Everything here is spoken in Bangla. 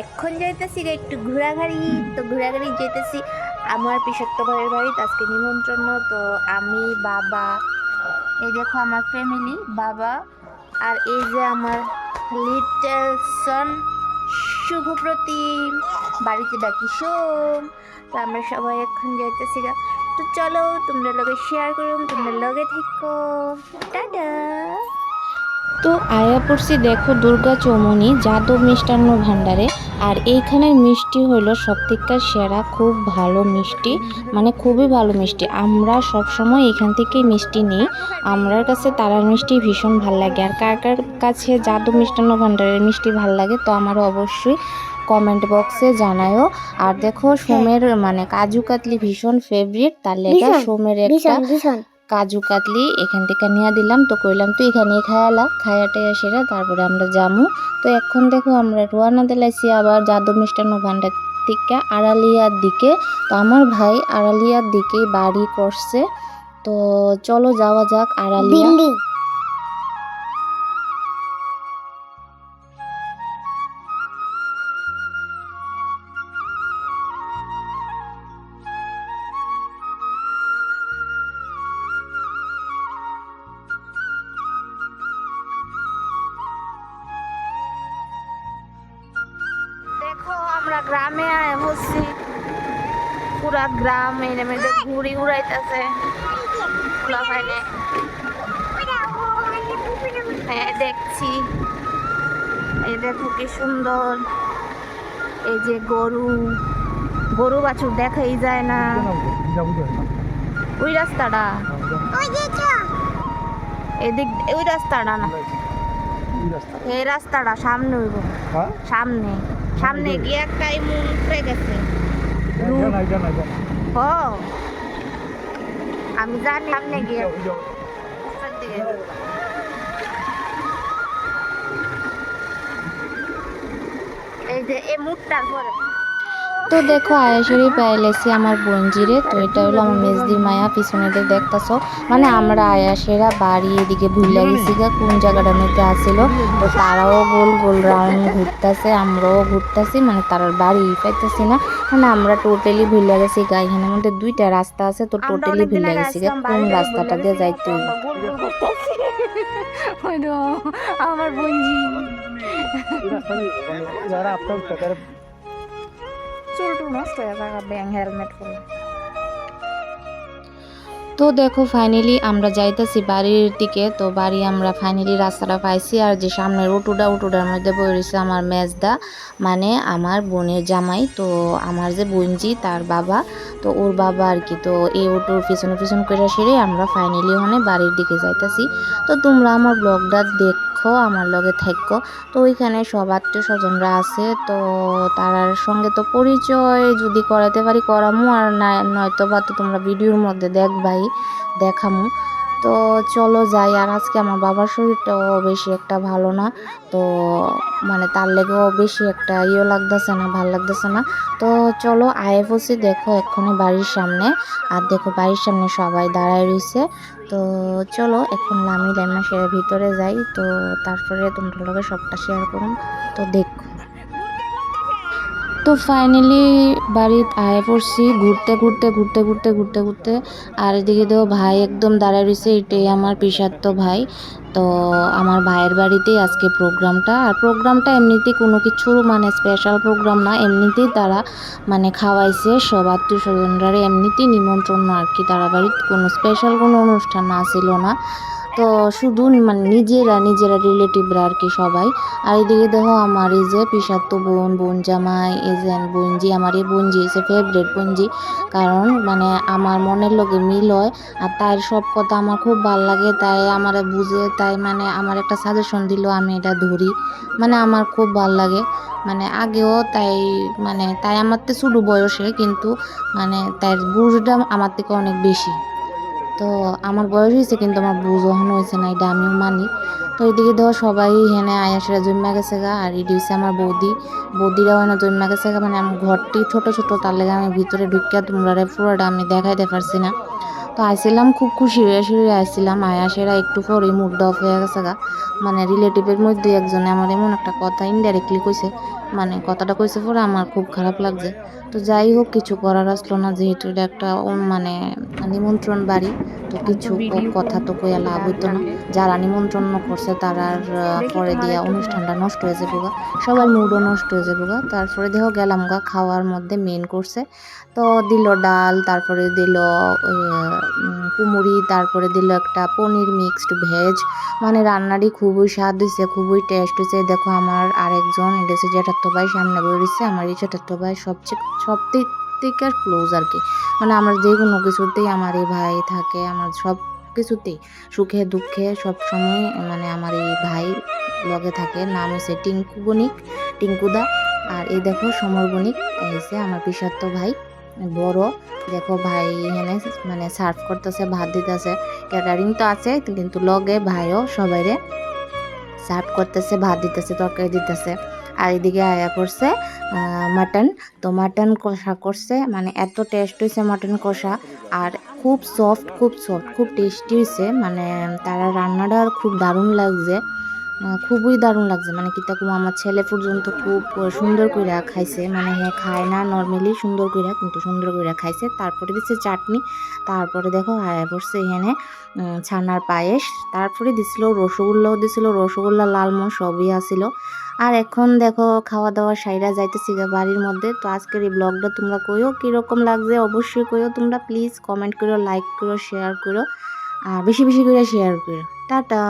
এখন যাইতেছি একটু ঘোরাঘুরি। তো ঘোরাঘুরি যাইতেছি আমার পিসত্ত ভাইয়ের বাড়ি, আজকে নিমন্ত্রণ। তো আমি, বাবা, এই দেখো আমার ফ্যামিলি, বাবা, আর এই যে আমার লিটল সন শুভপ্রতিম, বাড়িতে ডাকি সোম। তো আমরা সবাই এখন যাইতেছি গা। তো চলো তোমরা লগে শেয়ার করুন, তোমরা লগে থেকো। টাটা। তো আয়া পড়ছি দেখো দুর্গা চৌমনি যাদব মিষ্টান্ন ভাণ্ডারে। আর এইখানের মিষ্টি হইল সবথেকে সেরা, খুব ভালো মিষ্টি, মানে খুবই ভালো মিষ্টি। আমরা সব সময় এখান থেকেই মিষ্টি নিই। আমরার কাছে তারার মিষ্টি ভীষণ ভাল লাগে। আর কার কার কাছে যাদব মিষ্টান্ন ভাণ্ডারের মিষ্টি ভাল লাগে তো আমারও অবশ্যই কমেন্ট বক্সে জানায়ও। আর দেখো সোমের মানে কাজু কাতলি ভীষণ ফেভারিট, তার লেগা সোমের একটা কাজু কাতলি এখান থেকে নিয়ে দিলাম। তো কইলাম তুই এখানে খায়ালা, খায়াটাইয়া সেরা তারপরে আমরা যামু। তো এখন দেখো আমরা রোয়ানা দিলাইছি আবার যাদব মিষ্টান্ন ভাণ্ডার থেকে আড়ালিয়ার দিকে। তো আমার ভাই আড়ালিয়ার দিকেই বাড়ি করছে। তো চলো যাওয়া যাক আড়ালিয়া। দেখো আমরা গ্রামে আয় বসছি, পুরা গ্রাম এর মধ্যে ঘুড়ি উড়াইতেছে খোলা ফাইনে। হ্যাঁ দেখছি, এই দেখো কি সুন্দর। এই যে গরু, গরু বাছুর দেখাই যায় না। ওই রাস্তাটা, এদিক ওই রাস্তাটা না, এই রাস্তাটা সামনে হইব, সামনে সামনে গিয়ে একটাই মন উঠে গেছে। ও আমি জানি সামনে গিয়ে এই যে এই মুখটার পরে। তো দেখো আয়াসেরই পাইলেছি আমার বঞ্জিরে। তো এটা হলো আমার মেজদির মায়া, পিছনে দেখতেছ। মানে আমরা আয়াসেরা বাড়ি এদিকে ভুলে গেছি গা কোন জায়গাটার মধ্যে আসিল। তো তারাও গোল গোল রাউন্ড ঘুরতেছে, আমরাও ঘুরতেছি, মানে তারার বাড়ি পাইতেছি না। মানে আমরা টোটালি ভুলে গেছি গা। এখানের মধ্যে দুইটা রাস্তা আছে, তো টোটালি ভুলে গেছি গা কোন রাস্তাটা দিয়ে যাইতে হইব। আমার বঞ্জি চুল টুল নষ্ট হয়ে যাবে ব্যাং হেলমেট পরে। তো দেখো ফাইনালি আমরা যাইতেছি বাড়ির দিকে। তো বাড়ি আমরা ফাইনালি রাস্তাটা পাইছি। আর যে সামনের উটুটার মধ্যে পড়েছে আমার মেজদা, মানে আমার বোনের জামাই। তো আমার যে বোনজি তার বাবা, তো ওর বাবা আর কি। তো এই অটোর পিছনে পিছন করে সেরে আমরা ফাইনালি ওখানে বাড়ির দিকে যাইতেছি। তো তোমরা আমার ব্লগটা দেখো, আমার লগে থাকো। তো ওইখানে সব আত্মীয় স্বজনরা আছে। তো তার সঙ্গে তো পরিচয় যদি করাতে পারি করামু, আর না নয়তো বা তো তোমরা ভিডিওর মধ্যে দেখবাই, দেখামু। তো চলো যাই। আর আজকে আমার বাবার শরীরটাও বেশি একটা ভালো না। তো মানে তার লেগেও বেশি একটা লাগতেছে না, ভাল লাগতেছে না। তো চলো আইএফওসি দেখো এক্ষুনি বাড়ির সামনে। আর দেখো বাড়ির সামনে সবাই দাঁড়ায় রয়েছে। তো চলো এখন নামি লাইমা সেরে ভিতরে যাই। তো তারপরে তোমরা লগে সবটা শেয়ার করুন। তো দেখো। তো ফাইনালি বাড়িতে আয়া পড়ছি ঘুরতে ঘুরতে ঘুরতে ঘুরতে ঘুরতে ঘুরতে। আর এদিকে তো ভাই একদম দাঁড়ায় রয়েছে, এটাই আমার পিসাত্ত ভাই। তো আমার ভাইয়ের বাড়িতেই আজকে প্রোগ্রামটা। আর প্রোগ্রামটা এমনিতেই কোনো কিছু মানে স্পেশাল প্রোগ্রাম না, এমনিতেই তারা মানে খাওয়াইছে সব আত্মীয় স্বজনরা, এমনিতেই নিমন্ত্রণ আর কি। তারা বাড়িতে কোনো স্পেশাল কোনো অনুষ্ঠান না ছিল না। তো শুধু মানে নিজেরা রিলেটিভরা আর কি সবাই। আর এদিকে দেখো আমার এই যে পিসাত্ত বোন জামাই, এই যে বোনজি, আমার এই বোনজি হচ্ছে ফেভারিট বোনজি। কারণ মানে আমার মনের লগে মিল হয়। আর তার সব কথা আমার খুব ভাল লাগে, তাই আমারে বুঝে, তাই মানে আমার একটা সাজেশন দিল, আমি এটা ধরি। মানে আমার খুব ভাল লাগে। মানে আগেও তাই, মানে তাই আমার তো ছোটো বয়সে, কিন্তু মানে তার বুঝটা আমার থেকে অনেক বেশি। তো আমার বয়স হয়েছে কিন্তু আমার বুঝ ওখানে হয়েছে না, এটা আমিও মানি। তো এদিকে দেখো সবাই হেনে আয়াসেরা জন্মা গেছে গা। আর এটি হচ্ছে আমার বৌদিরাও এনে জন্মা গেছে গা। মানে আমার ঘরটি ছোট ছোট, তার লেগে আমি ভিতরে ঢুকিয়া তোমরা পুরোটা আমি দেখাইতে পারছি না। তো আইছিলাম খুব খুশি হয়ে শুয়ে আইছিলাম, আয়াসেরা একটু পরেই মুড অফ হয়ে গেছে গা। মানে রিলেটিভের মধ্যে একজনে আমার এমন একটা কথা ইনডাইরেক্টলি কইছে, মানে কথাটা কইছে পরে আমার খুব খারাপ লাগছে। তো যাই হোক, কিছু করার আসলো না, যেহেতু এটা একটা মানে নিমন্ত্রণ বাড়ি, তো কিছু কথা তো কইয়া লাভ হইতো না। যারা নিমন্ত্রণ করছে তারার দেখি পরে তোমার দিয়া একটু অনুষ্ঠানটা নষ্ট হয়ে যাবো গা, সবার মুডও নষ্ট হয়ে যাবো গা। তারপরে দেখো গেলাম গা, খাওয়ার মধ্যে মেন করছে তো দিল ডাল, তারপরে দিল কুমুরি, তারপরে দিল একটা পনির মিক্সড ভেজ। মানে রান্নাটি খুবই স্বাদ হয়েছে, খুবই টেস্ট হয়েছে। দেখো আমার আরেকজন, এটা হচ্ছে জ্যাঠাতো ভাই, সামনে বেরোচ্ছে। আমার এই জ্যাঠাতো ভাই সব দিক থেকে ক্লোজ আর কি। মানে আমার যে কোনো কিছুতেই আমার এই ভাই থাকে, আমার সব কিছুতেই সুখে দুঃখে সব সময় মানে আমার এই ভাই লগে থাকে। নাম হচ্ছে টিঙ্কু বণিক, টিঙ্কুদা। আর এই দেখো সমর বণিক, এই হচ্ছে আমার পিসাতো ভাই বড়। দেখো ভাই এখানে মানে সার্ভ করতেছে, ভাত দিতেছে। ক্যাটারিং তো আছে কিন্তু লগে ভাইও সবাইরে সার্ভ করতেছে, ভাত দিতেছে, তরকারি দিতেছে। আর এদিকে আয়া করছে মাটন। তো মাটন কষা করছে, মানে এত টেস্ট হয়েছে মাটন কষা। আর খুব সফট, খুব সফট, খুব টেস্টি হয়েছে। মানে তারা রান্নাটা খুব দারুণ লাগছে, খুবই দারুণ লাগছে। মানে কি তাকে আমার ছেলে পর্যন্ত খুব সুন্দর কইরা খাইছে। মানে হ্যাঁ খায় না নর্মালি সুন্দর কইরা, কিন্তু সুন্দর কইরা খাইছে। তারপরে দিচ্ছে চাটনি, তারপরে দেখো আয়া পড়ছে এখানে ছানার পায়েস, তারপরে দিছিল রসগোল্লাও দিছিল, রসগোল্লা লালমোহন সবই আসিল। আর এখন দেখো খাওয়া দাওয়া সাইরা যাইতেছি গা বাড়ির মধ্যে। তো আজকের এই ব্লগটা তোমরা কইও কীরকম লাগছে, অবশ্যই কইও তোমরা, প্লিজ কমেন্ট করো, লাইক করো, শেয়ার করো, আর বেশি বেশি করে শেয়ার করো। টাটা।